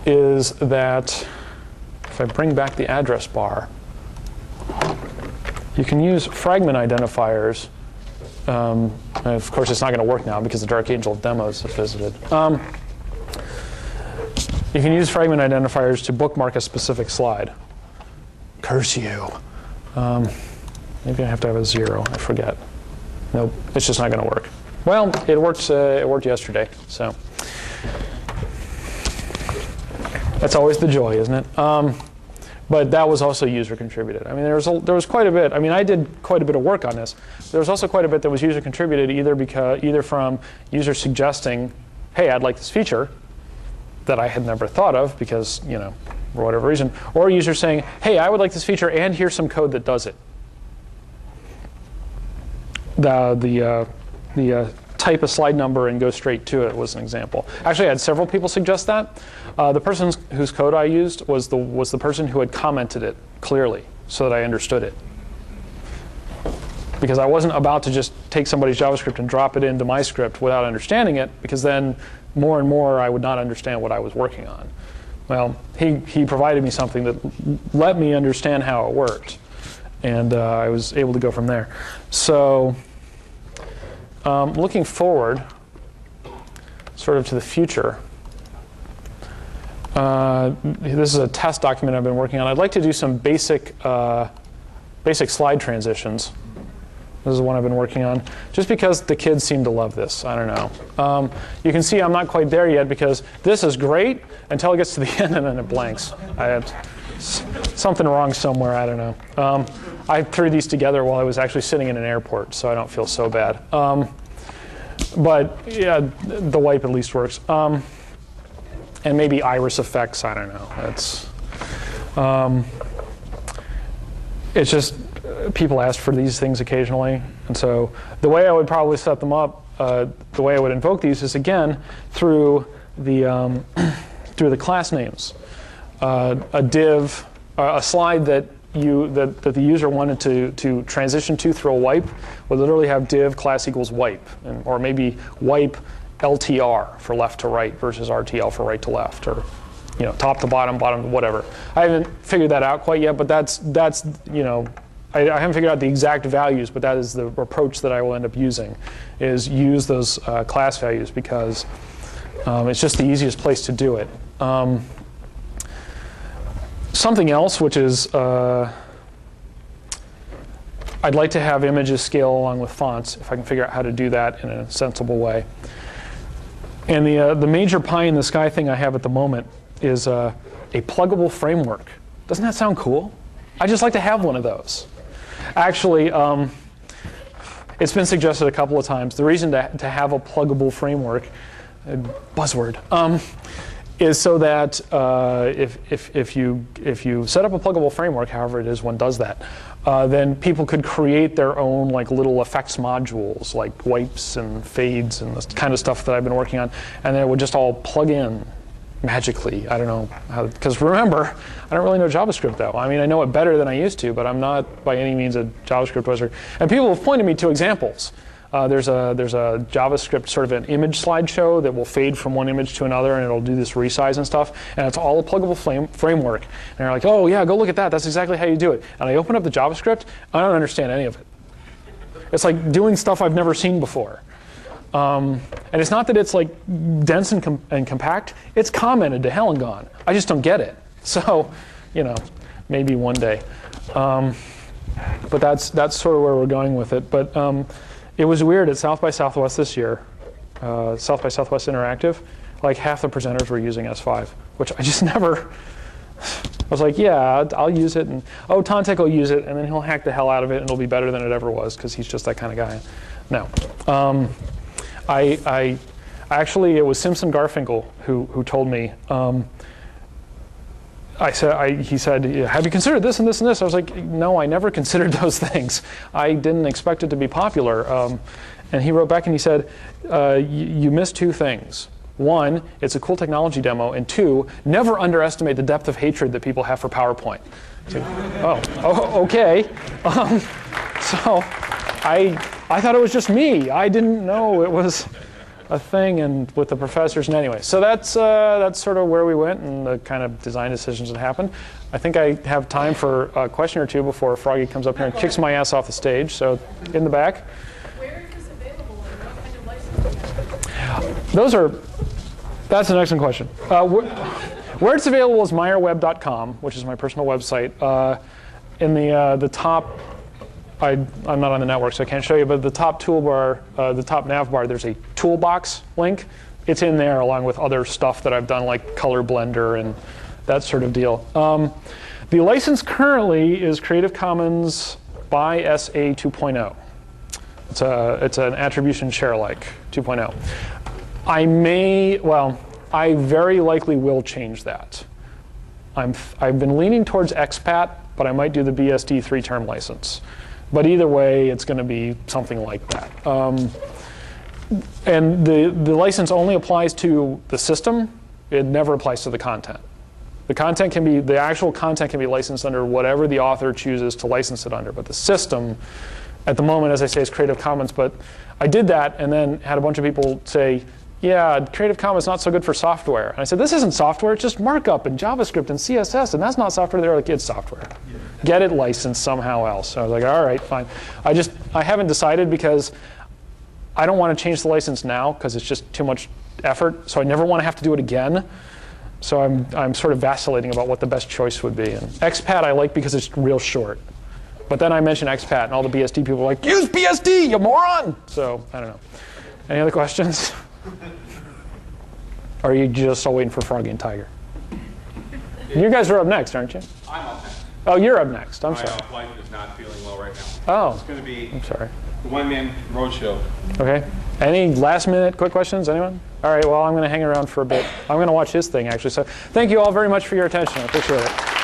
is that if I bring back the address bar, you can use fragment identifiers. Of course, it's not going to work now because the Dark Angel demos have visited. You can use fragment identifiers to bookmark a specific slide. Curse you. Maybe I have to have a 0. I forget. Nope, it's just not going to work. Well, it worked yesterday, so that's always the joy, isn't it? But that was also user contributed. I mean, there was quite a bit. I mean, I did quite a bit of work on this. There was also quite a bit that was user contributed, either from users suggesting, "Hey, I'd like this feature," that I had never thought of because, for whatever reason, or users saying, "Hey, I would like this feature, and here's some code that does it." The type a slide number and go straight to it was an example. Actually, I had several people suggest that. The person whose code I used was the person who had commented it clearly so that I understood it. Because I wasn't about to just take somebody's JavaScript and drop it into my script without understanding it, because then more and more I would not understand what I was working on. Well, he provided me something that let me understand how it worked. And I was able to go from there. So looking forward, sort of to the future, this is a test document I've been working on. I'd like to do some basic slide transitions. This is one I've been working on, just because the kids seem to love this. I don't know. You can see I'm not quite there yet because this is great until it gets to the end and then it blanks. I had something wrong somewhere. I don't know. I threw these together while I was actually sitting in an airport, so I don't feel so bad. But yeah, the wipe at least works. And maybe iris effects. I don't know. It's just people ask for these things occasionally, and so the way I would probably set them up, the way I would invoke these is again through the class names. A div, a slide that the user wanted to transition to through a wipe would literally have div class equals wipe, or maybe wipe LTR for left to right versus RTL for right to left, or top to bottom, bottom to whatever. I haven't figured that out quite yet, but that's I haven't figured out the exact values, but that is the approach that I will end up using, is use those class values because it's just the easiest place to do it. Something else, which is I'd like to have images scale along with fonts, if I can figure out how to do that in a sensible way. And the major pie in the sky thing I have at the moment is a pluggable framework. Doesn't that sound cool? I'd just like to have one of those. Actually, it's been suggested a couple of times. The reason to have a pluggable framework, buzzword, is so that if you set up a pluggable framework, however it is one does that, then people could create their own little effects modules, like wipes and fades and the kind of stuff that I've been working on, and then it would just all plug in magically. I don't know how, because remember, I don't really know JavaScript though. I mean, I know it better than I used to, but I'm not by any means a JavaScript wizard. And people have pointed me to examples. There's a JavaScript sort of an image slideshow that will fade from one image to another, and it'll do this resize and stuff, and it's all a pluggable framework. And they're like, oh yeah, go look at that. That's exactly how you do it. And I open up the JavaScript, I don't understand any of it. It's like doing stuff I've never seen before. And it's not that it's like dense and compact. It's commented to hell and gone. I just don't get it. So, maybe one day. But that's sort of where we're going with it. But it was weird at South by Southwest this year, South by Southwest Interactive, like half the presenters were using S5, which I just never. I was like, yeah, I'll use it, and oh, Tantek will use it, and then he'll hack the hell out of it, and it'll be better than it ever was, because he's just that kind of guy. No. I actually, it was Simpson Garfinkel who told me. He said, have you considered this and this and this? I was like, no, I never considered those things. I didn't expect it to be popular. And he wrote back and he said, you missed two things. One, it's a cool technology demo, and two, never underestimate the depth of hatred that people have for PowerPoint. So, okay. So I thought it was just me. I didn't know it was a thing and with the professors. And anyway, so that's sort of where we went and the kind of design decisions that happened. I think I have time for a question or two before Froggy comes up here and kicks my ass off the stage. So in the back. Where is this available and what kind of license? That's an excellent question. Where it's available is meyerweb.com, which is my personal website. In the top, I'm not on the network, so I can't show you, but the top toolbar, the top nav bar, there's a toolbox link. It's in there along with other stuff that I've done, like Color Blender and that sort of deal. The license currently is Creative Commons by SA 2.0. It's an attribution share-alike 2.0. I very likely will change that. I've been leaning towards expat, but I might do the BSD 3-term license. But either way, it's going to be something like that. And the license only applies to the system. It never applies to the content. The actual content can be licensed under whatever the author chooses to license it under. But the system, at the moment, as I say, is Creative Commons. But I did that and then had a bunch of people say, yeah, Creative Commons is not so good for software. And I said, this isn't software, it's just markup and JavaScript and CSS, and that's not software. They're like, it's software. Yeah. Get it licensed somehow else. So I was like, all right, fine. I haven't decided because I don't want to change the license now because it's just too much effort. So I never want to have to do it again. So I'm sort of vacillating about what the best choice would be. And expat I like because it's real short. But then I mentioned expat, and all the BSD people were like, use BSD, you moron! So I don't know. Any other questions? Or are you just all waiting for Froggy and Tiger? You guys are up next, aren't you? I'm up next. Oh, you're up next. I'm sorry. My wife is not feeling well right now. Oh. It's going to be I'm sorry. the one-man roadshow. OK. Any last-minute quick questions? Anyone? All right. Well, I'm going to hang around for a bit. I'm going to watch his thing, actually. So thank you all very much for your attention. I appreciate it.